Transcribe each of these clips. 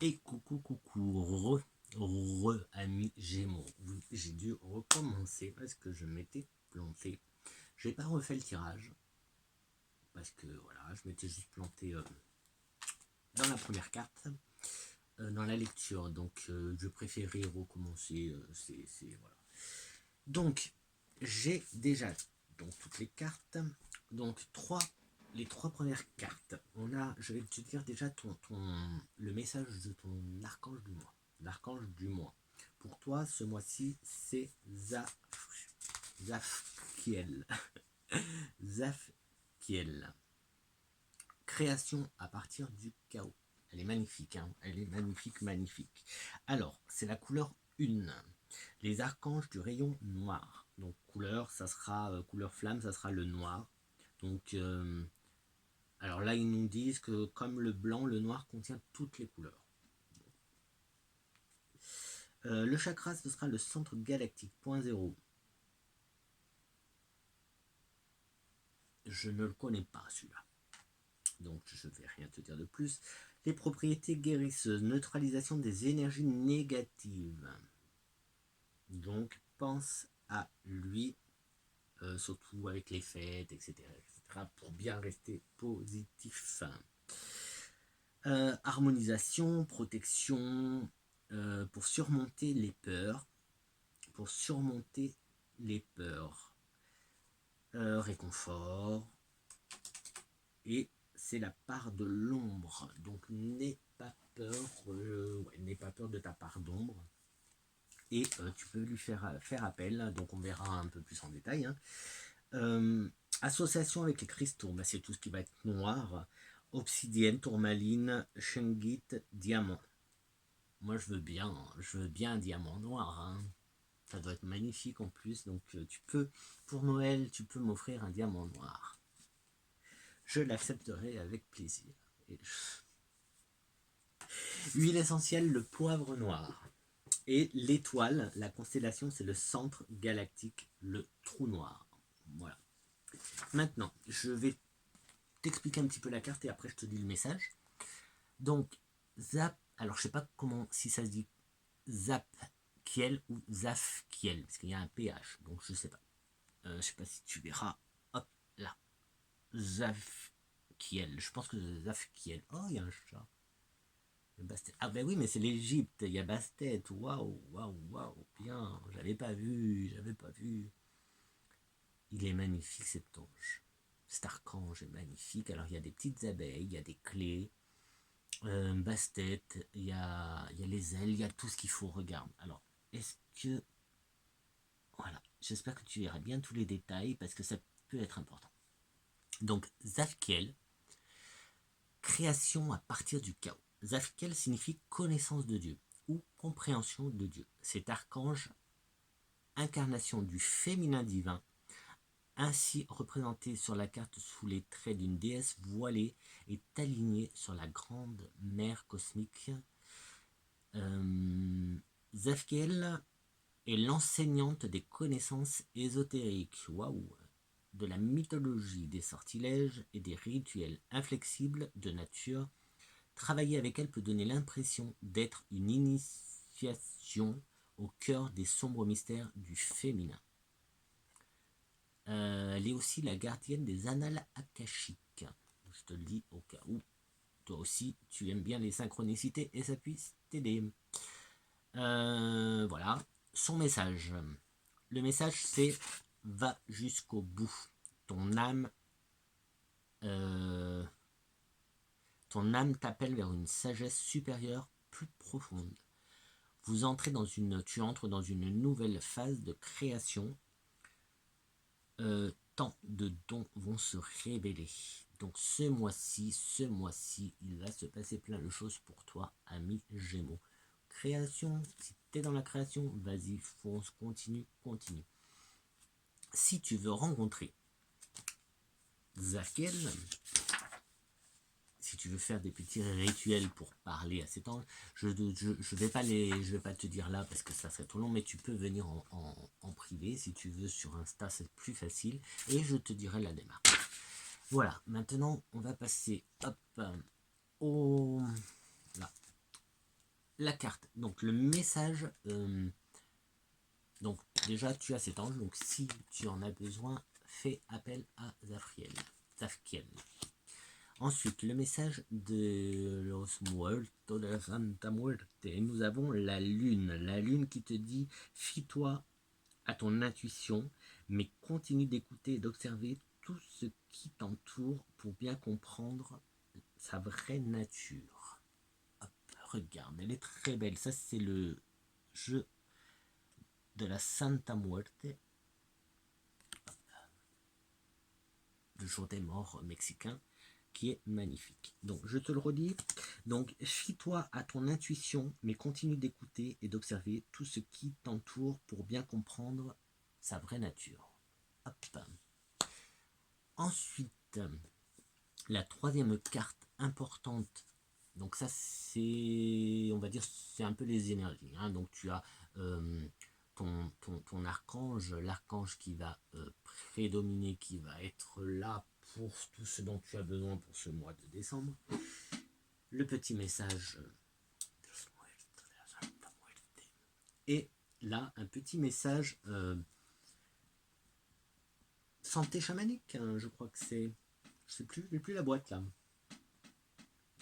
Et coucou, ami Gémeaux. Oui, j'ai dû recommencer parce que je m'étais planté. J'ai pas refait le tirage parce que voilà, je m'étais juste planté dans la première carte, dans la lecture. Donc, je préférais recommencer. Voilà. Donc, j'ai déjà toutes les cartes. Donc, les trois premières cartes. Je vais te dire déjà le message de ton archange du mois. L'archange du mois. Pour toi, ce mois-ci, c'est Zafkiel. Zafkiel. Création à partir du chaos. Elle est magnifique, hein. Elle est magnifique, magnifique. Alors, c'est la couleur 1. Les archanges du rayon noir. Donc, couleur, ça sera couleur flamme, ça sera le noir. Donc, alors là, ils nous disent que comme le blanc, le noir contient toutes les couleurs. Le chakra, ce sera le centre galactique, point 0. Je ne le connais pas, celui-là. Donc, je ne vais rien te dire de plus. Les propriétés guérisseuses, neutralisation des énergies négatives. Donc, pense à lui, surtout avec les fêtes, etc., pour bien rester positif. Harmonisation, protection, pour surmonter les peurs. Réconfort. Et c'est la part de l'ombre. Donc, n'aie pas peur de ta part d'ombre. Et tu peux lui faire appel, donc on verra un peu plus en détail. Association avec les cristaux, bah, c'est tout ce qui va être noir. Obsidienne, tourmaline, shungite, diamant. Moi je veux bien un diamant noir, hein. Ça doit être magnifique en plus, donc tu peux, pour Noël, tu peux m'offrir un diamant noir. Je l'accepterai avec plaisir. Huile essentielle, le poivre noir. Et l'étoile, la constellation, c'est le centre galactique, le trou noir. Voilà. Maintenant, je vais t'expliquer un petit peu la carte et après je te dis le message. Donc, alors je sais pas si ça se dit Zapkiel ou Zafkiel, parce qu'il y a un PH, donc je sais pas. Je sais pas si tu verras. Hop, là. Zafkiel, je pense que Zafkiel. Oh, il y a un chat. Bastet. Ah ben oui, mais c'est l'Égypte, il y a Bastet. Waouh, bien. J'avais pas vu. Il est magnifique cet ange. Cet archange est magnifique. Alors il y a des petites abeilles, il y a des clés, Bastet, il y a les ailes, il y a tout ce qu'il faut. Regarde. Alors, est-ce que... Voilà, j'espère que tu verras bien tous les détails parce que ça peut être important. Donc, Zafkiel, création à partir du chaos. Zafkiel signifie connaissance de Dieu ou compréhension de Dieu. Cet archange, incarnation du féminin divin, ainsi représenté sur la carte sous les traits d'une déesse voilée, est aligné sur la grande mer cosmique. Zafkiel est l'enseignante des connaissances ésotériques, de la mythologie, des sortilèges et des rituels inflexibles de nature. Travailler avec elle peut donner l'impression d'être une initiation au cœur des sombres mystères du féminin. Elle est aussi la gardienne des annales akashiques. Je te le dis au cas où toi aussi tu aimes bien les synchronicités et ça puisse t'aider. Voilà. Son message. Le message c'est va jusqu'au bout. Ton âme t'appelle vers une sagesse supérieure plus profonde. Tu entres dans une nouvelle phase de création. Tant de dons vont se révéler. Donc ce mois-ci, il va se passer plein de choses pour toi, ami Gémeaux. Création, si tu es dans la création, vas-y, fonce, continue. Si tu veux rencontrer Zafkiel, si tu veux faire des petits rituels pour parler à cet ange, je vais pas te dire là parce que ça serait trop long, mais tu peux venir en privé si tu veux sur Insta, c'est plus facile et je te dirai la démarche. Voilà, maintenant on va passer au la carte, donc le message, donc déjà tu as cet ange, donc si tu en as besoin, fais appel à Zafkiel. Ensuite, le message de Los Muertos de la Santa Muerte. Nous avons la lune qui te dit, fie-toi à ton intuition, mais continue d'écouter et d'observer tout ce qui t'entoure pour bien comprendre sa vraie nature. Hop, regarde, elle est très belle. Ça, c'est le jeu de la Santa Muerte, le jour des morts mexicain, qui est magnifique. Donc, je te le redis. Donc, fie-toi à ton intuition, mais continue d'écouter et d'observer tout ce qui t'entoure pour bien comprendre sa vraie nature. Hop. Ensuite, la troisième carte importante, donc ça c'est, on va dire, c'est un peu les énergies. Hein. Donc tu as ton archange, l'archange qui va prédominer, qui va être là pour tout ce dont tu as besoin pour ce mois de décembre. Le petit message et là un petit message santé chamanique, hein, je crois que c'est, je sais plus, j'ai plus la boîte là.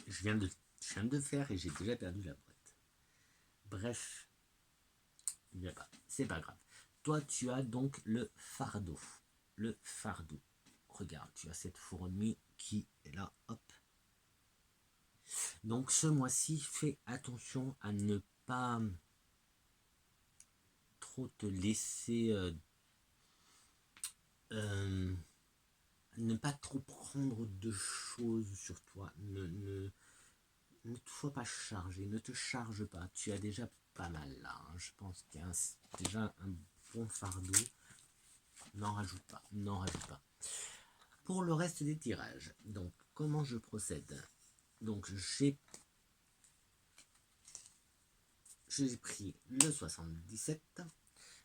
Je viens de faire et j'ai déjà perdu la boîte. Bref, c'est pas grave. Toi, tu as donc le fardeau. Le fardeau. Regarde, tu as cette fourmi qui est là. Hop. Donc ce mois-ci, fais attention à ne pas trop te laisser... ne pas trop prendre de choses sur toi. Ne te sois pas chargé. Ne te charge pas. Tu as déjà pas mal là. Hein. Je pense qu'il y a déjà un bon fardeau. N'en rajoute pas. N'en rajoute pas. Pour le reste des tirages, donc comment je procède? Donc j'ai pris le 77,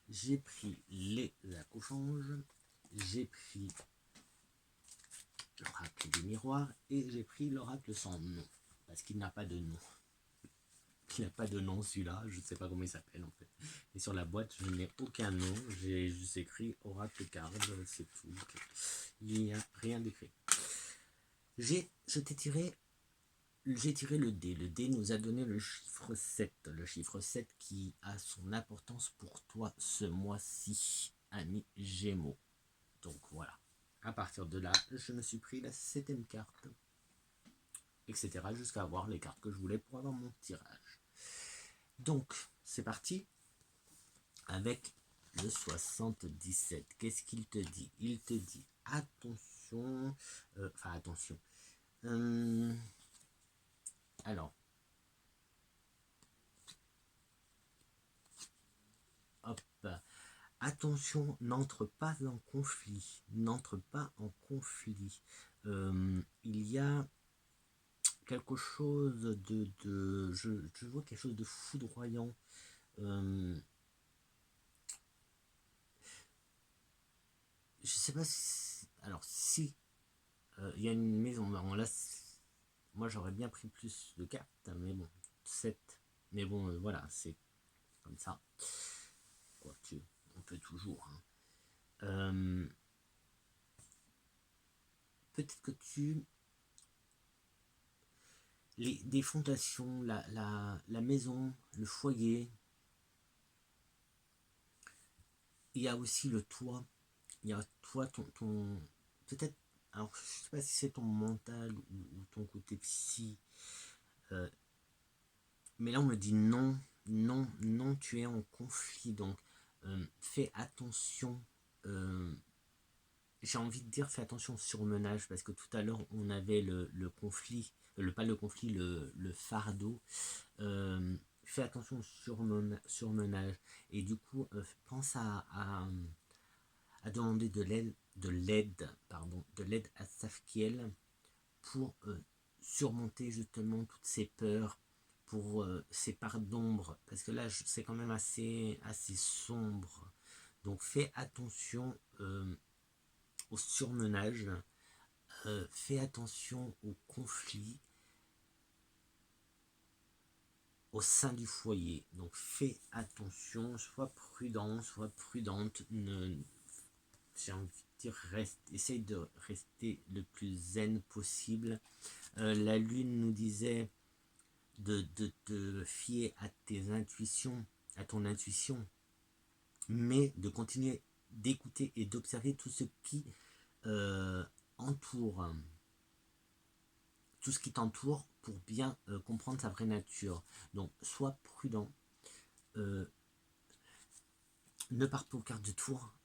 j'ai pris les accouchanges, j'ai pris l'oracle des miroirs et j'ai pris l'oracle sans nom, parce qu'il n'a pas de nom. Il n'a pas de nom celui-là, je ne sais pas comment il s'appelle en fait. Et sur la boîte, je n'ai aucun nom, j'ai juste écrit oracle card, c'est tout. Il n'y a rien d'écrit. J'ai tiré le dé. Le dé nous a donné le chiffre 7. Le chiffre 7 qui a son importance pour toi ce mois-ci, ami Gémeaux. Donc voilà. À partir de là, je me suis pris la 7e carte, etc. jusqu'à avoir les cartes que je voulais pour avoir mon tirage. Donc, c'est parti avec le 77. Qu'est-ce qu'il te dit? Il te dit attention, attention. Alors, hop, attention, n'entre pas en conflit, n'entre pas en conflit. Il y a quelque chose je vois quelque chose de foudroyant. Je sais pas si, alors si il y a une maison, là, moi j'aurais bien pris plus de cartes, mais bon, 7, mais bon, voilà, c'est comme ça. Quoique, on peut toujours. Hein. Peut-être que des fondations, la maison, le foyer, il y a aussi le toit. Il y a toi, ton peut-être, alors je sais pas si c'est ton mental ou ton côté psy, mais là on me dit non, tu es en conflit, donc fais attention. J'ai envie de dire fais attention au surmenage, parce que tout à l'heure on avait le conflit, pas le conflit, le fardeau. Fais attention au surmenage, et du coup pense à demander de l'aide à Safkiel pour surmonter justement toutes ces peurs, pour ces parts d'ombre, parce que là c'est quand même assez sombre. Donc fais attention au surmenage, fais attention au conflit, au sein du foyer. Donc fais attention, sois prudent, sois prudente. J'ai envie de dire, essaye de rester le plus zen possible. La lune nous disait de te fier à tes intuitions, à ton intuition, mais de continuer d'écouter et d'observer tout ce qui entoure, tout ce qui t'entoure pour bien comprendre sa vraie nature. Donc sois prudent, ne pars pas au quart de tour,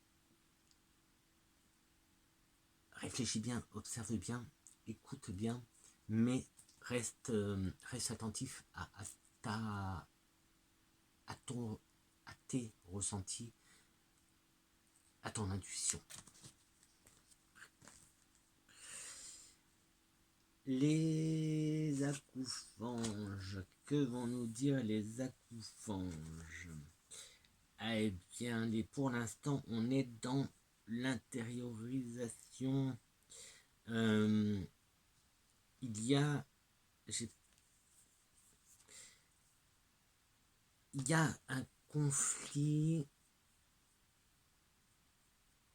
réfléchis bien, observe bien, écoute bien, mais reste attentif à tes ressentis, à ton intuition. Les acoufanges, que vont nous dire les acoufanges? Eh bien, pour l'instant, on est dans l'intériorisation. Il y a un conflit.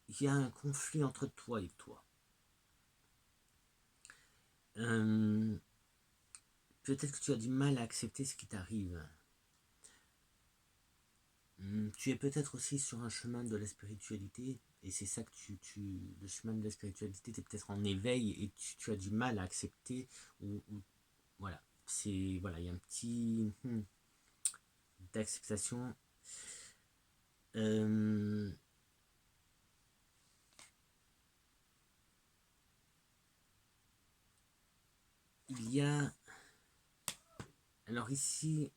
Il y a un conflit entre toi et toi. Peut-être que tu as du mal à accepter ce qui t'arrive. Tu es peut-être aussi sur un chemin de la spiritualité, et c'est ça que le chemin de la spiritualité, tu es peut-être en éveil et tu as du mal à accepter, voilà, il y a un petit d'acceptation. Il y a, alors ici,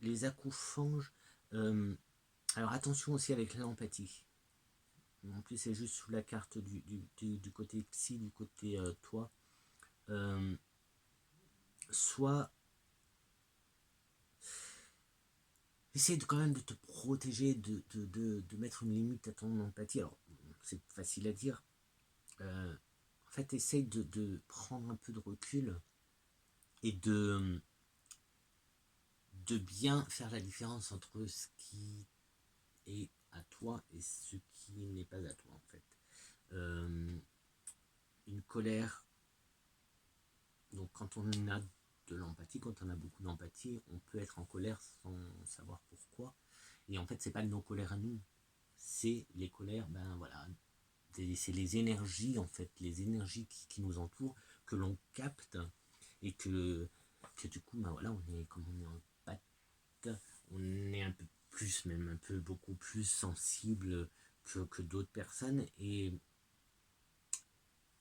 les acoufanges, alors attention aussi avec l'empathie. En plus, c'est juste sous la carte du côté psy, du côté toi. Soit essaye quand même de te protéger, de mettre une limite à ton empathie. Alors, c'est facile à dire. En fait, essaye de prendre un peu de recul et de bien faire la différence entre ce qui est à toi et ce qui n'est pas à toi, en fait. Une colère, donc quand on a de l'empathie, quand on a beaucoup d'empathie, on peut être en colère sans savoir pourquoi. Et en fait, c'est pas nos colères à nous, c'est les colères, c'est les énergies, en fait, les énergies qui nous entourent, que l'on capte, et que du coup, comme on est en pâte, on est un peu plus, même un peu beaucoup plus sensible que d'autres personnes, et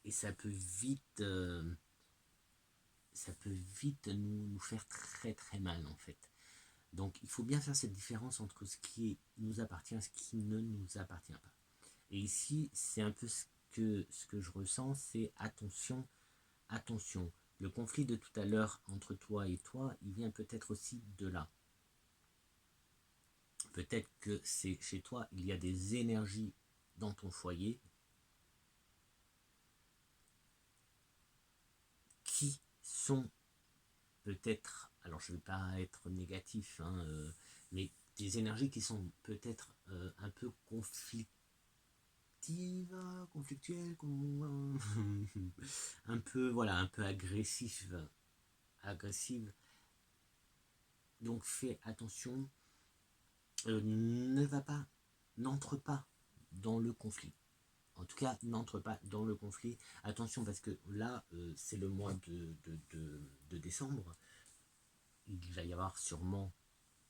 ça peut vite nous faire très très mal, en fait. Donc il faut bien faire cette différence entre ce qui nous appartient et ce qui ne nous appartient pas. Et ici, c'est un peu ce que je ressens, c'est attention. Le conflit de tout à l'heure entre toi et toi, il vient peut-être aussi de là. Peut-être que c'est chez toi, il y a des énergies dans ton foyer qui sont peut-être, alors je ne vais pas être négatif, mais des énergies qui sont peut-être un peu conflictuelles, un peu agressive. Donc fais attention, n'entre pas dans le conflit. En tout cas, n'entre pas dans le conflit. Attention, parce que là, c'est le mois de décembre. Il va y avoir sûrement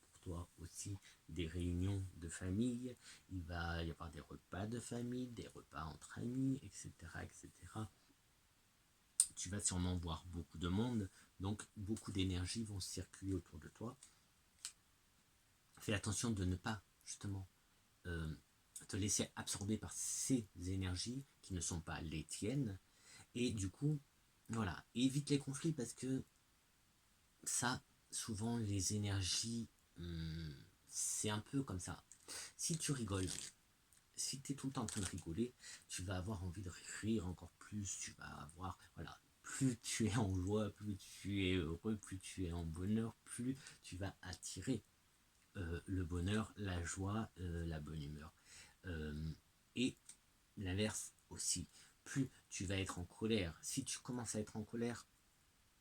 pour toi aussi des réunions de famille. Il va y avoir des repas de famille, des repas entre amis, etc. etc. Tu vas sûrement voir beaucoup de monde. Donc, beaucoup d'énergie vont circuler autour de toi. Fais attention de ne pas, justement, te laisser absorber par ces énergies qui ne sont pas les tiennes. Et du coup, voilà, évite les conflits, parce que ça, souvent, les énergies, c'est un peu comme ça. Si tu rigoles, si tu es tout le temps en train de rigoler, tu vas avoir envie de rire encore plus, tu vas avoir plus tu es en joie, plus tu es heureux, plus tu es en bonheur, plus tu vas attirer le bonheur, la joie, la bonne humeur. Et l'inverse aussi, plus tu vas être en colère. Si tu commences à être en colère,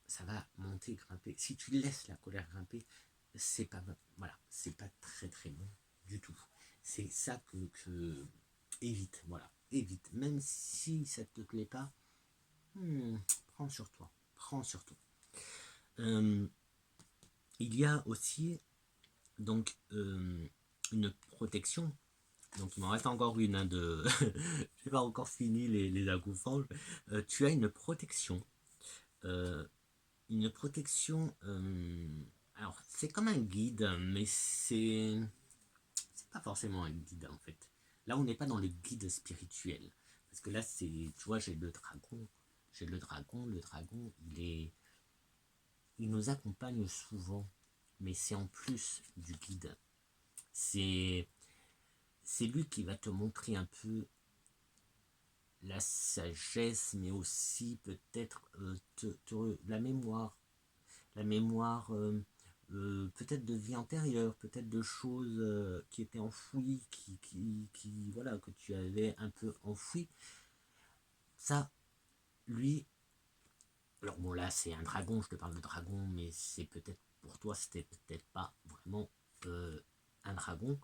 ça va monter, grimper. Si tu laisses la colère grimper, c'est pas, voilà, c'est pas très très bon du tout. C'est ça que évite, voilà, évite. Même si ça te plaît pas, prends sur toi, prends sur toi. Il y a aussi donc une protection. Donc il m'en reste encore une de. J'ai pas encore fini les acouphènes. Tu as une protection. Une protection. Alors c'est comme un guide, mais c'est pas forcément un guide en fait. Là on n'est pas dans le guide spirituel. Parce que là c'est. Tu vois, j'ai le dragon. J'ai le dragon. Le dragon, il nous accompagne souvent. Mais c'est en plus du guide. C'est lui qui va te montrer un peu la sagesse, mais aussi peut-être la mémoire peut-être de vie antérieure, peut-être de choses qui étaient enfouies, voilà, que tu avais un peu enfouies. Ça, lui, alors bon là c'est un dragon, je te parle de dragon, mais c'est peut-être pour toi c'était peut-être pas vraiment un dragon.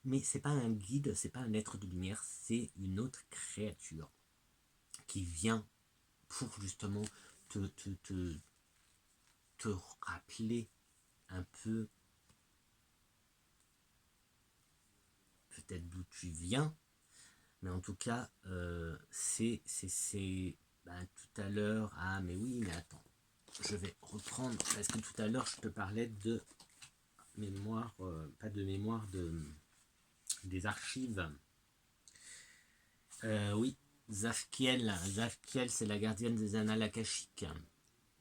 Mais c'est pas un guide, c'est pas un être de lumière, c'est une autre créature qui vient pour justement te rappeler un peu peut-être d'où tu viens, mais en tout cas c'est tout à l'heure, ah mais oui mais attends, je vais reprendre parce que tout à l'heure je te parlais de mémoire, pas de mémoire, des archives. Oui, Zafkiel, c'est la gardienne des annales akashiques.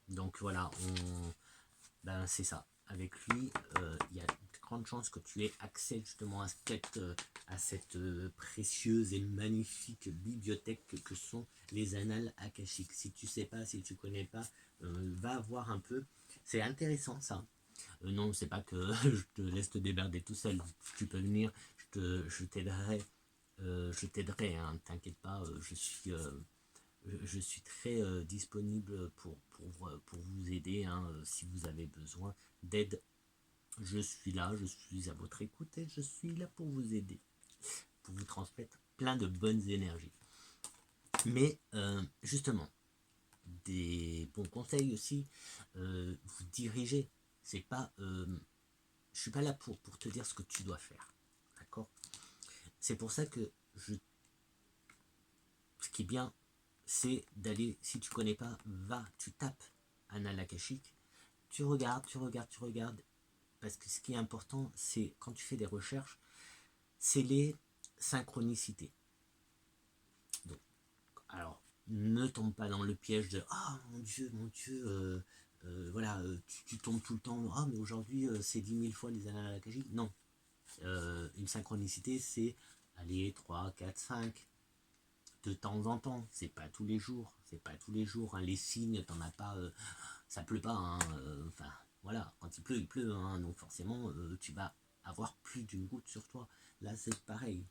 Donc voilà, c'est ça. Avec lui, il y a de grandes chances que tu aies accès justement à cette précieuse et magnifique bibliothèque que sont les annales akashiques. Si tu sais pas, si tu connais pas, va voir un peu. C'est intéressant ça. Non, c'est pas que je te laisse te démerder tout seul. Tu peux venir, je t'aiderai. Hein, t'inquiète pas, je suis très disponible pour vous aider, hein, si vous avez besoin d'aide. Je suis là, je suis à votre écoute et je suis là pour vous aider, pour vous transmettre plein de bonnes énergies. Mais justement, des bons conseils aussi, vous diriger. C'est pas, je suis pas là pour te dire ce que tu dois faire, d'accord? C'est pour ça que ce qui est bien, c'est d'aller, si tu connais pas, tu tapes Annales akashiques, tu regardes, parce que ce qui est important, c'est quand tu fais des recherches, c'est les synchronicités. Donc, alors, ne tombe pas dans le piège de ah mon Dieu, voilà, tu tombes tout le temps, ah mais aujourd'hui c'est 10 000 fois les annales akashiques. Non, une synchronicité, c'est allez, 3, 4, 5. De temps en temps, c'est pas tous les jours, hein. Les signes, t'en as pas, ça pleut pas, hein, enfin voilà, quand il pleut, hein, donc forcément tu vas avoir plus d'une goutte sur toi. Là c'est pareil,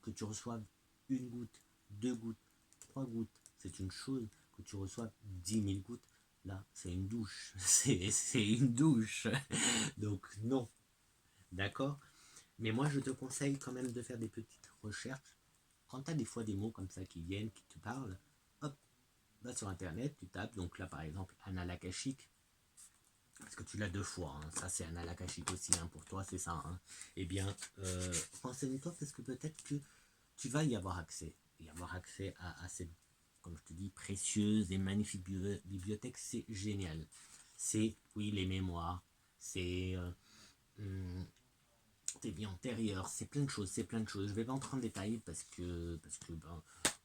que tu reçoives une goutte, 2 gouttes, 3 gouttes, c'est une chose. Que tu reçoives 10 000 gouttes, là c'est une douche, c'est une douche. Donc non, d'accord. Mais moi je te conseille quand même de faire des petites recherches. Quand tu as des fois des mots comme ça qui viennent, qui te parlent, hop, va sur internet, tu tapes, donc là par exemple Annales akashiques, parce que tu l'as 2 fois, hein. Ça c'est Annales akashiques aussi, hein, pour toi c'est ça, hein. Eh bien, renseigne-toi parce que peut-être que tu vas y avoir accès, à cette, comme je te dis, précieuse et magnifique bibliothèque. C'est génial. C'est, oui, les mémoires, c'est tes vies antérieures, c'est plein de choses, Je vais pas entrer en détail parce que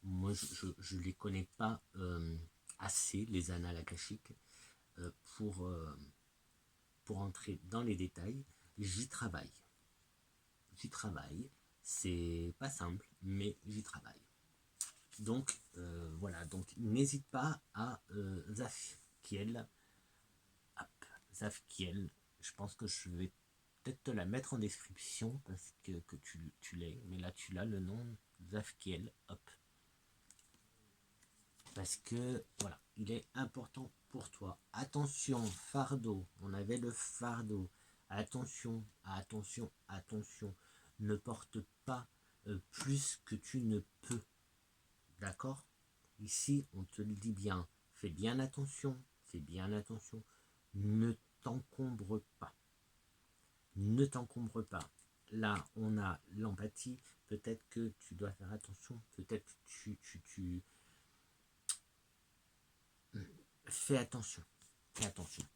moi je les connais pas assez, les annales akashiques, pour entrer dans les détails. J'y travaille. C'est pas simple, mais j'y travaille. Donc, voilà, donc n'hésite pas à Zafkiel. Zafkiel, je pense que je vais peut-être te la mettre en description parce que tu l'es, mais là tu l'as le nom Zafkiel, hop. Parce que, voilà, il est important pour toi. Attention, fardeau, on avait le fardeau. Attention, attention, attention, ne porte pas plus que tu ne peux. D'accord? Ici, on te le dit bien. Fais bien attention, fais bien attention. Ne t'encombre pas. Ne t'encombre pas. Là, on a l'empathie. Peut-être que tu dois faire attention. Peut-être que tu fais attention. Fais attention.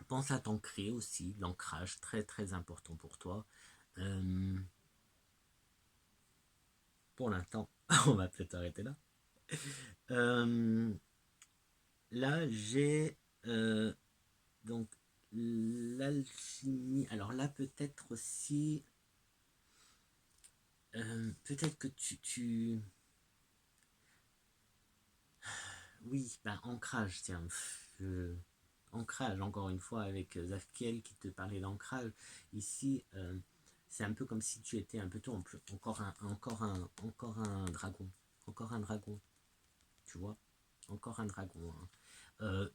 Pense à t'ancrer aussi. L'ancrage, très très important pour toi. Pour l'instant, on va peut-être arrêter là. Là, j'ai donc l'alchimie. Alors là, peut-être aussi, peut-être que oui, ben ancrage, tiens. Ancrage, encore une fois, avec Zafkiel qui te parlait d'ancrage. Ici, c'est un peu comme si tu étais un peu tôt, encore un dragon. Encore un dragon, tu vois. Encore un dragon. Hein.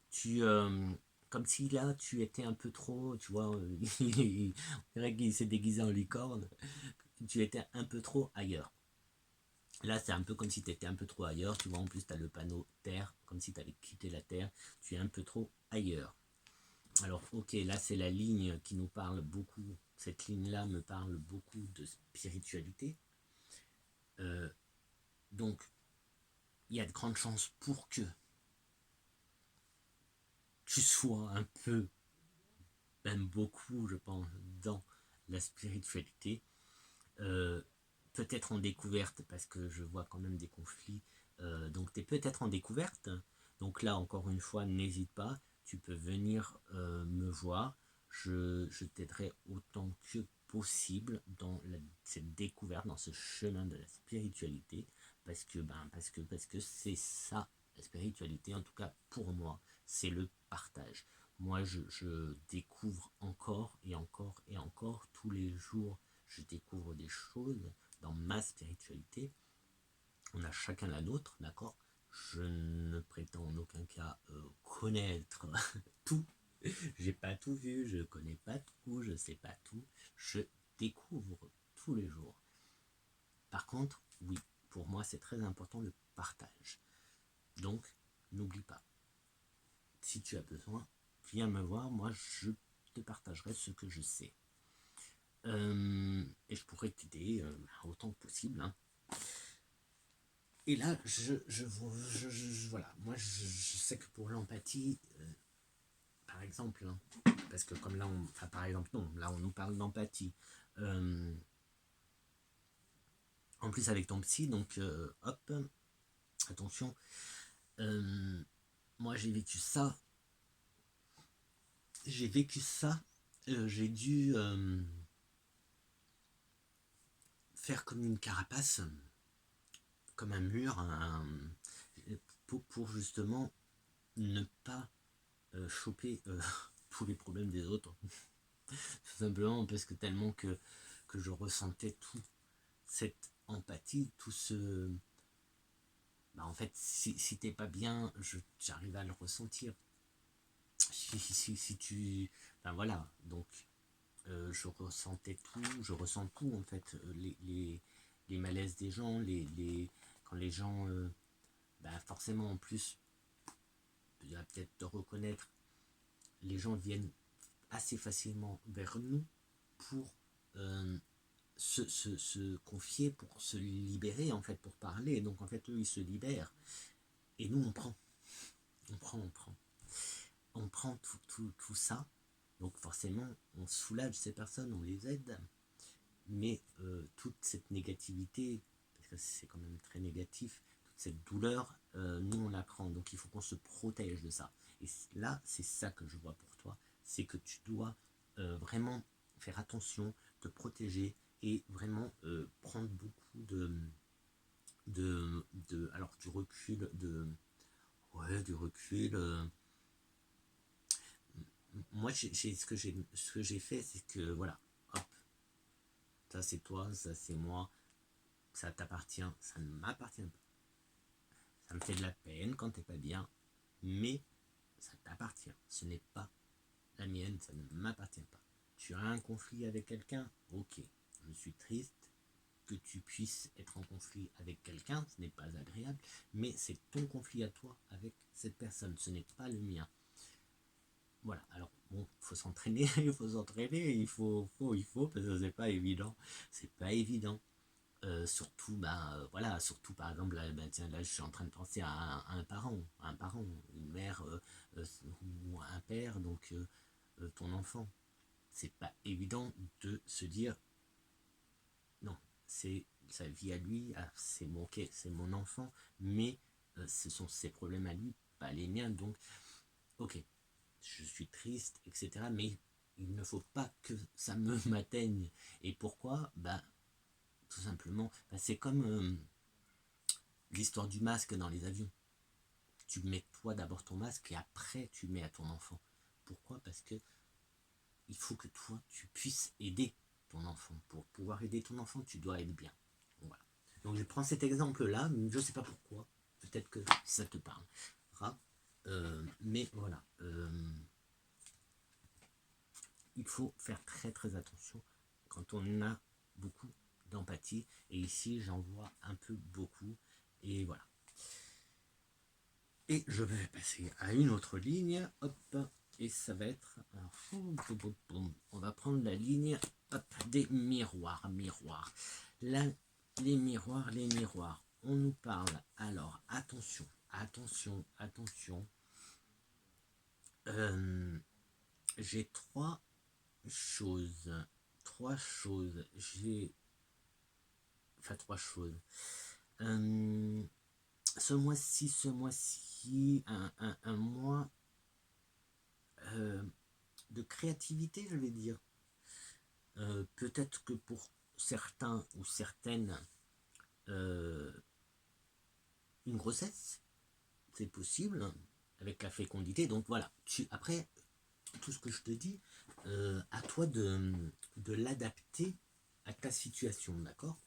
Comme si là, tu étais un peu trop, tu vois, on dirait qu'il s'est déguisé en licorne. Tu étais un peu trop ailleurs. Là, c'est un peu comme si tu étais un peu trop ailleurs. Tu vois, en plus, tu as le panneau Terre, comme si tu avais quitté la Terre. Tu es un peu trop ailleurs. Alors, ok, là, c'est la ligne qui nous parle beaucoup. Cette ligne-là me parle beaucoup de spiritualité. Donc, il y a de grandes chances pour que tu sois un peu, même beaucoup, je pense, dans la spiritualité. Peut-être en découverte, parce que je vois quand même des conflits. Donc, tu es peut-être en découverte. Donc là, encore une fois, n'hésite pas. Tu peux venir me voir. Je t'aiderai autant que possible dans cette découverte, dans ce chemin de la spiritualité. Parce que c'est ça, la spiritualité, en tout cas pour moi, c'est le partage. Moi, je découvre encore et encore et encore tous les jours. Je découvre des choses dans ma spiritualité. On a chacun la nôtre, d'accord? Je ne prétends en aucun cas connaître tout. J'ai pas tout vu, je connais pas tout, je sais pas tout. Je découvre tous les jours. Par contre, oui, pour moi, c'est très important le partage. Donc, n'oublie pas. Si tu as besoin, viens me voir. Moi, je te partagerai ce que je sais. Et je pourrais t'aider autant que possible. Hein. Et là, voilà, moi je sais que pour l'empathie, par exemple, hein, parce que comme là, enfin par exemple, non, là on nous parle d'empathie. En plus avec ton psy, donc hop, attention, moi j'ai vécu ça, j'ai dû faire comme une carapace, comme un mur, pour justement ne pas choper tous les problèmes des autres. Tout simplement parce que tellement que je ressentais toute cette empathie, tout ce... Bah en fait, si t'es pas bien, j'arrive à le ressentir. Si tu... Ben voilà, donc je ressentais tout, je ressens tout en fait, les malaises des gens, quand les gens... ben forcément en plus, tu vas peut-être te reconnaître, les gens viennent assez facilement vers nous pour se confier, pour se libérer en fait, pour parler. Donc en fait eux ils se libèrent et nous on prend, on prend tout ça. Donc forcément on soulage ces personnes, on les aide, mais toute cette négativité, parce que c'est quand même très négatif, toute cette douleur, nous on la prend. Donc il faut qu'on se protège de ça. Et là c'est ça que je vois pour toi, c'est que tu dois vraiment faire attention, te protéger et vraiment prendre beaucoup alors du recul, du recul. Moi, ce que j'ai fait, c'est que voilà, hop, ça c'est toi, ça c'est moi, ça t'appartient, ça ne m'appartient pas. Ça me fait de la peine quand t'es pas bien, mais ça t'appartient. Ce n'est pas la mienne, ça ne m'appartient pas. Tu as un conflit avec quelqu'un, ok, je suis triste que tu puisses être en conflit avec quelqu'un, ce n'est pas agréable, mais c'est ton conflit à toi avec cette personne, ce n'est pas le mien. Voilà, alors bon, il faut s'entraîner, il faut, parce que c'est pas évident. Surtout, voilà, surtout par exemple, tiens, là je suis en train de penser à un parent, une mère ou un père, donc ton enfant. C'est pas évident de se dire non, c'est sa vie à lui, c'est mon, ok, c'est mon enfant, mais ce sont ses problèmes à lui, pas les miens, donc ok, je suis triste, etc. Mais il ne faut pas que ça me m'atteigne. Et pourquoi? Tout simplement, c'est comme l'histoire du masque dans les avions. Tu mets toi d'abord ton masque et après tu mets à ton enfant. Pourquoi? Parce que il faut que toi tu puisses aider ton enfant. Pour pouvoir aider ton enfant, tu dois être bien. Voilà. Donc je prends cet exemple-là, je ne sais pas pourquoi. Peut-être que ça te parlera. Mais voilà. Il faut faire très très attention quand on a beaucoup d'empathie. Et ici, j'en vois un peu beaucoup. Et voilà. Et je vais passer à une autre ligne. Hop. Et ça va être... Alors, on va prendre la ligne des miroirs. Là, les miroirs. On nous parle. Alors, attention. J'ai trois choses. Trois choses. Ce mois-ci, un mois de créativité, je vais dire. Peut-être que pour certains ou certaines, une grossesse, c'est possible, avec la fécondité. Donc voilà, après, tout ce que je te dis, à toi de l'adapter à ta situation, d'accord?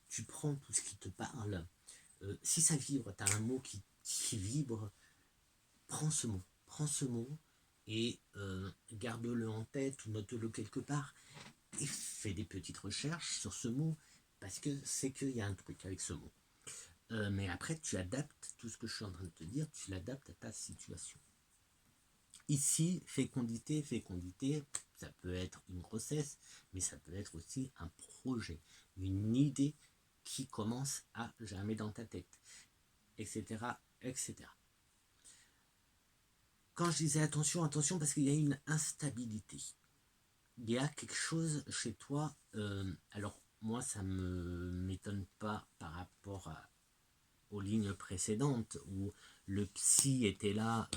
Tu prends tout ce qui te parle. Si ça vibre, tu as un mot qui vibre, prends ce mot et garde-le en tête ou note-le quelque part et fais des petites recherches sur ce mot parce que c'est qu'il y a un truc avec ce mot. Mais après, tu adaptes tout ce que je suis en train de te dire, tu l'adaptes à ta situation. Ici, fécondité, ça peut être une grossesse, mais ça peut être aussi un projet, une idée qui commence à germer dans ta tête, etc., etc. Quand je disais attention, parce qu'il y a une instabilité. Il y a quelque chose chez toi, alors moi ça ne m'étonne pas par rapport aux lignes précédentes où le psy était là,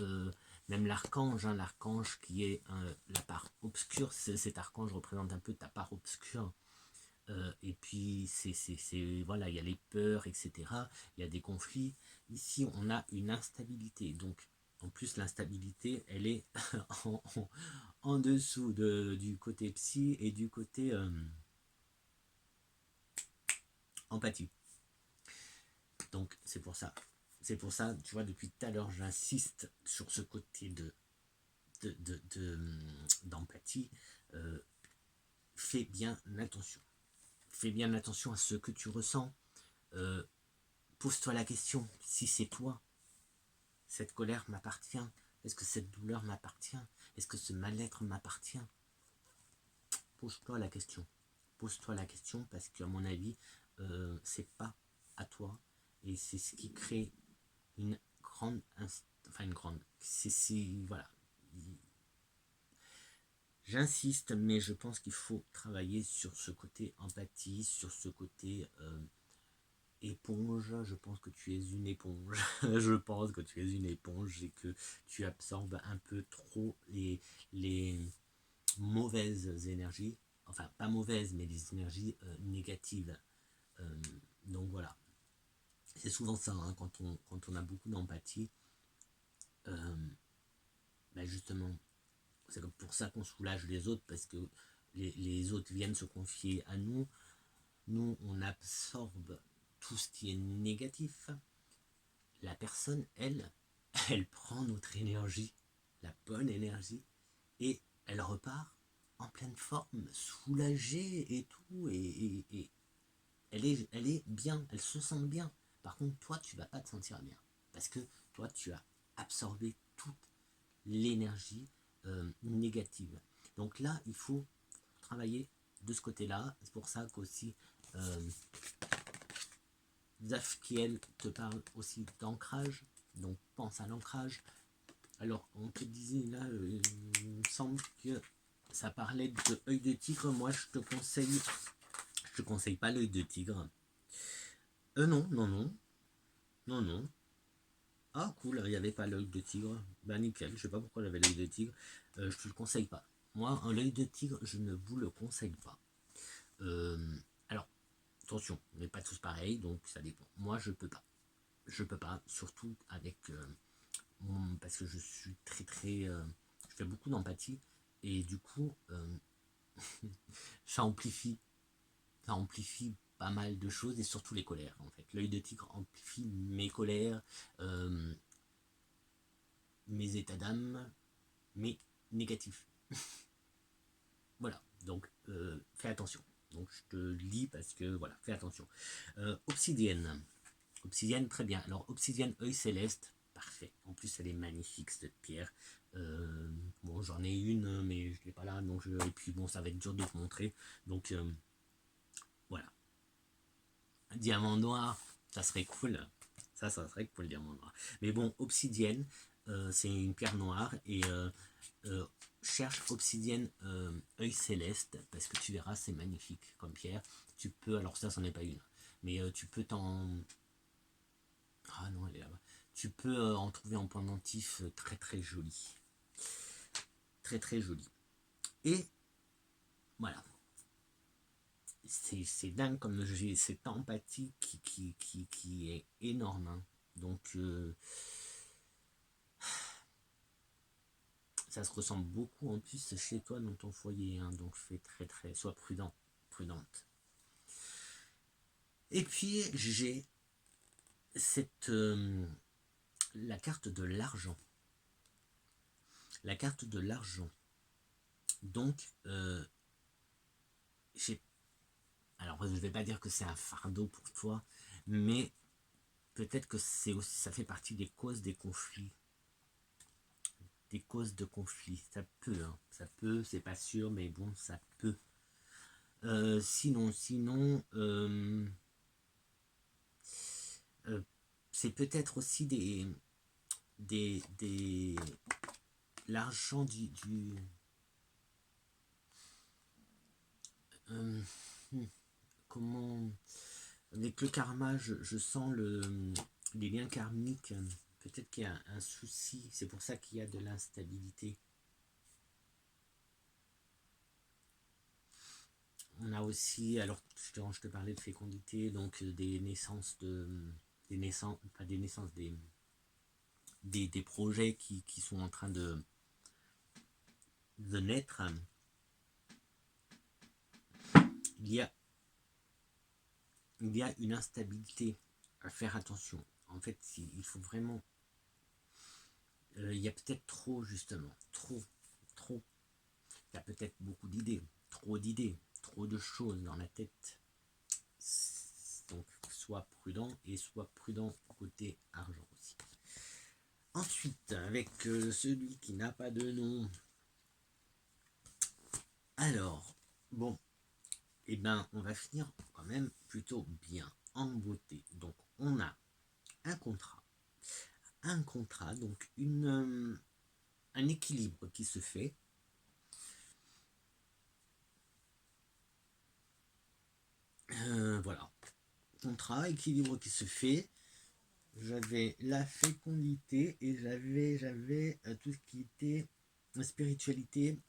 même l'archange, l'archange qui est la part obscure, cet archange représente un peu ta part obscure. Et puis voilà, il y a les peurs, etc. Il y a des conflits. Ici, on a une instabilité. Donc, en plus, l'instabilité, elle est en dessous du côté psy et du côté empathie. Donc, c'est pour ça. Tu vois, depuis tout à l'heure, j'insiste sur ce côté d'empathie. Fais bien attention. Fais bien attention à ce que tu ressens. Pose-toi la question, si c'est toi, cette colère m'appartient. Est-ce que cette douleur m'appartient? Est-ce que ce mal-être m'appartient? Pose-toi la question. Parce qu'à mon avis, c'est pas à toi. Et c'est ce qui crée une grande... voilà. J'insiste, mais je pense qu'il faut travailler sur ce côté empathie, sur ce côté éponge. Je pense que tu es une éponge. Je pense que tu es une éponge et que tu absorbes un peu trop les mauvaises énergies. Enfin, pas mauvaises, mais les énergies négatives. Donc voilà. C'est souvent ça, hein, quand on a beaucoup d'empathie, justement, c'est pour ça qu'on soulage les autres, parce que les autres viennent se confier à nous. Nous, on absorbe tout ce qui est négatif. La personne, elle, elle prend notre énergie, la bonne énergie, et elle repart en pleine forme, soulagée et tout, et elle est bien, elle se sent bien. Par contre, toi, tu vas pas te sentir bien, parce que toi, tu as absorbé toute l'énergie négative. Donc là, il faut travailler de ce côté-là. C'est pour ça qu'aussi Zafkiel te parle aussi d'ancrage. Donc pense à l'ancrage. Alors on te disait là, il me semble que ça parlait de œil de tigre. Moi je te conseille pas l'œil de tigre. Non, non, non, non, non. Ah cool, il n'y avait pas l'œil de tigre. Bah nickel, je sais pas pourquoi j'avais l'œil de tigre. Je te le conseille pas. Moi, l'œil de tigre, je ne vous le conseille pas. Alors, attention, on n'est pas tous pareils, donc ça dépend. Moi, je peux pas. Je peux pas, surtout avec parce que je suis très très, je fais beaucoup d'empathie et du coup, ça amplifie, ça amplifie pas mal de choses et surtout les colères en fait. L'œil de tigre amplifie mes colères, mes états d'âme, mais négatifs. Voilà, donc fais attention. Donc je te lis parce que voilà, fais attention. Obsidienne. Obsidienne, très bien. Alors obsidienne œil céleste, parfait. En plus elle est magnifique cette pierre. Bon, j'en ai une, mais je l'ai pas là, donc et puis bon, ça va être dur de te montrer. Donc voilà. Un diamant noir, ça serait cool. Ça serait cool, le diamant noir. Mais bon, obsidienne, c'est une pierre noire et cherche obsidienne œil céleste parce que tu verras, c'est magnifique comme pierre. Tu peux, alors ça, c'en est pas une, mais tu peux t'en. Ah non, elle est là-bas. Tu peux en trouver en pendentif très très joli. Très très joli. Et voilà. C'est dingue comme j'ai cette empathie qui est énorme. Hein. Donc ça se ressemble beaucoup en plus chez toi dans ton foyer. Hein. Donc fais très très. Sois prudent. Prudente. Et puis j'ai cette la carte de l'argent. La carte de l'argent. Donc j'ai. Alors je ne vais pas dire que c'est un fardeau pour toi, mais peut-être que c'est aussi, ça fait partie des causes des conflits. Des causes de conflits. Ça peut, hein. Ça peut, c'est pas sûr, mais bon, ça peut. Sinon, c'est peut-être aussi des l'argent du euh, comment avec le karma, je sens les liens karmiques. Peut-être qu'il y a un souci, c'est pour ça qu'il y a de l'instabilité. On a aussi, alors je te parlais de fécondité, donc des naissances des naissances, pas des naissances, des projets qui sont en train de naître. Il y a, il y a une instabilité à faire attention. En fait, il faut vraiment, il y a peut-être trop justement, trop. Il y a peut-être beaucoup d'idées, trop de choses dans la tête. Donc, sois prudent et sois prudent côté argent aussi. Ensuite, avec celui qui n'a pas de nom. Alors, bon, eh ben, on va finir quand même plutôt bien, en beauté. Donc, on a un contrat. Un contrat, donc un équilibre qui se fait. Voilà. Contrat, équilibre qui se fait. J'avais la fécondité et j'avais tout ce qui était spiritualité,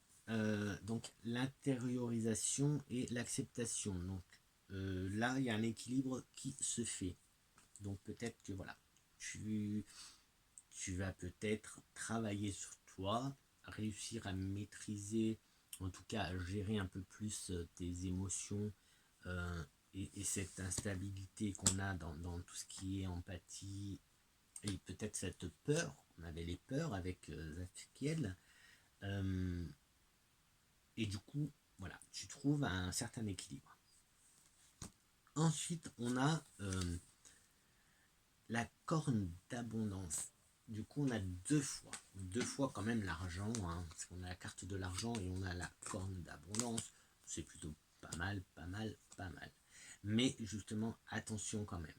donc l'intériorisation et l'acceptation. Donc là, il y a un équilibre qui se fait. Donc peut-être que voilà, tu vas peut-être travailler sur toi, réussir à maîtriser, en tout cas à gérer un peu plus tes émotions et cette instabilité qu'on a dans tout ce qui est empathie et peut-être cette peur. On avait les peurs avec Zafikiel. Et du coup, voilà, tu trouves un certain équilibre. Ensuite, on a la corne d'abondance. Du coup, on a deux fois quand même l'argent, hein, parce qu'on a la carte de l'argent et on a la corne d'abondance. C'est plutôt pas mal, pas mal, pas mal. Mais justement, attention quand même.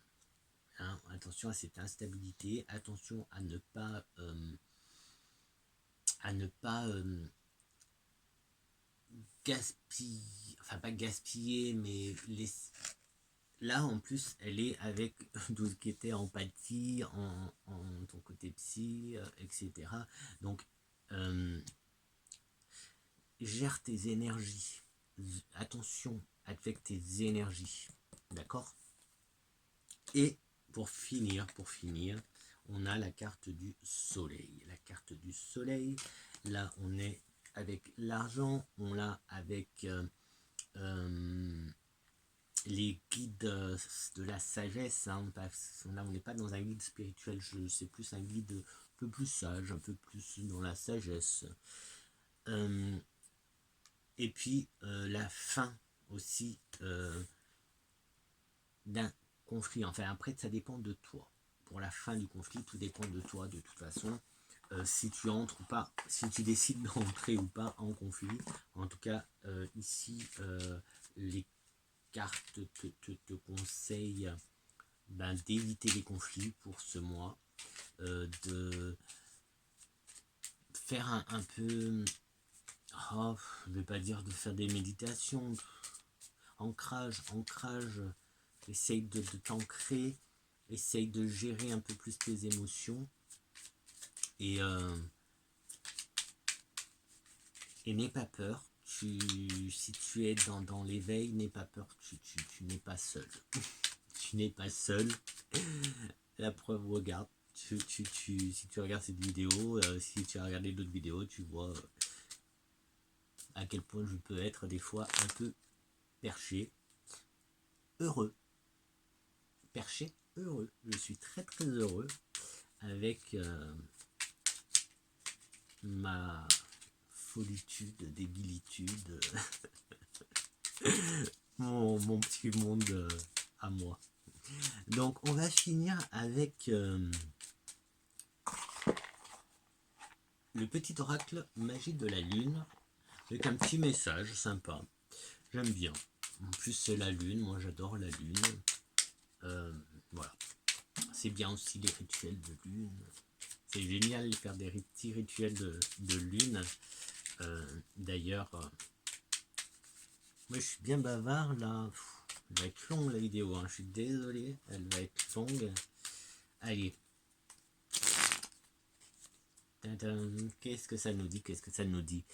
Hein, attention à cette instabilité, attention à ne pas gaspiller, enfin pas gaspiller, mais là en plus elle est avec tout ce qui était empathie, en ton côté psy, etc. Donc gère tes énergies, attention avec tes énergies, d'accord. Et pour finir, on a la carte du soleil. La carte du soleil, là on est avec l'argent, on l'a avec les guides de la sagesse, hein, là on n'est pas dans un guide spirituel, c'est plus un guide un peu plus sage, un peu plus dans la sagesse. Et puis la fin aussi d'un conflit. Enfin après ça dépend de toi. Pour la fin du conflit, tout dépend de toi de toute façon. Si tu entres ou pas, si tu décides d'entrer ou pas en conflit. En tout cas, ici, les cartes te conseillent d'éviter les conflits pour ce mois, de faire un peu, je ne vais pas dire de faire des méditations, ancrage, essaye de t'ancrer, essaye de gérer un peu plus tes émotions et n'aie pas peur. Si tu es dans l'éveil, n'aie pas peur, tu n'es pas seul. Tu n'es pas seul. La preuve, regarde. Si tu regardes cette vidéo, si tu as regardé d'autres vidéos, tu vois à quel point je peux être des fois un peu perché, heureux. Perché, heureux. Je suis très très heureux avec ma folitude, débilitude, mon petit monde à moi. Donc on va finir avec le petit oracle magique de la lune, avec un petit message sympa. J'aime bien. En plus c'est la lune, moi j'adore la lune. Voilà. C'est bien aussi les rituels de lune. C'est génial de faire des petits rituels de lune. D'ailleurs, moi je suis bien bavard là. Elle va être longue la vidéo, hein. Je suis désolé, elle va être longue. Allez. Qu'est-ce que ça nous dit?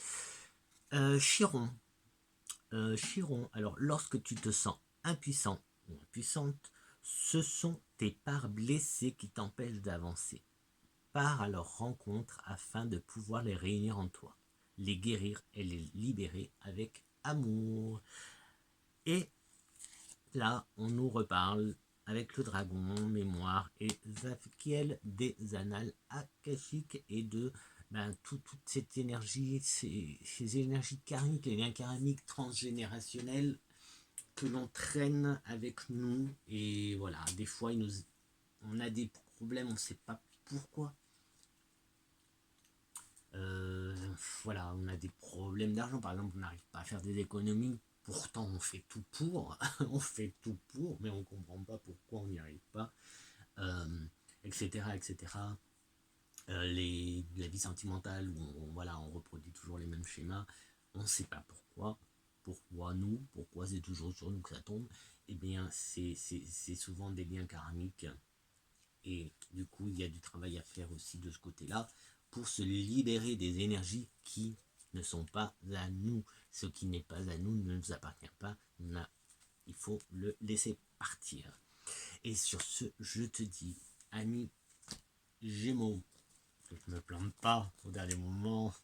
Chiron. Chiron, alors lorsque tu te sens impuissant ou impuissante, ce sont tes parts blessées qui t'empêchent d'avancer. Pars à leur rencontre afin de pouvoir les réunir en toi, les guérir et les libérer avec amour. Et là, on nous reparle avec le dragon, mémoire et Zafikiel des annales akashiques et de toute cette énergie, ces énergies karmiques, les liens karmiques transgénérationnels que l'on traîne avec nous. Et voilà, des fois, on a des problèmes, on ne sait pas pourquoi. Voilà, on a des problèmes d'argent, par exemple, on n'arrive pas à faire des économies, pourtant on fait tout pour, on fait tout pour, mais on ne comprend pas pourquoi on n'y arrive pas, etc., etc. La vie sentimentale, où voilà, on reproduit toujours les mêmes schémas, on ne sait pas pourquoi c'est toujours sur nous que ça tombe. Eh bien, c'est souvent des liens karmiques, et du coup, il y a du travail à faire aussi de ce côté-là, pour se libérer des énergies qui ne sont pas à nous. Ce qui n'est pas à nous ne nous appartient pas. Il faut le laisser partir. Et sur ce, je te dis, ami Gémeaux, que je me plante pas au dernier moment,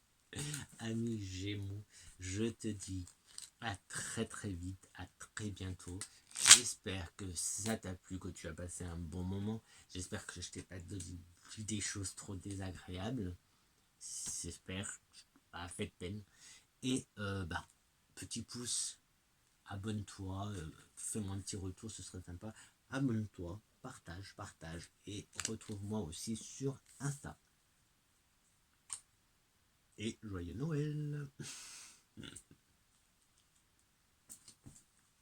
ami Gémeaux, je te dis à très très vite, à très bientôt. J'espère que ça t'a plu, que tu as passé un bon moment. J'espère que je t'ai pas dit des choses trop désagréables. J'espère, pas fait de peine. Et petit pouce, abonne-toi, fais-moi un petit retour, ce serait sympa. Abonne-toi, partage, et retrouve-moi aussi sur Insta. Et joyeux Noël.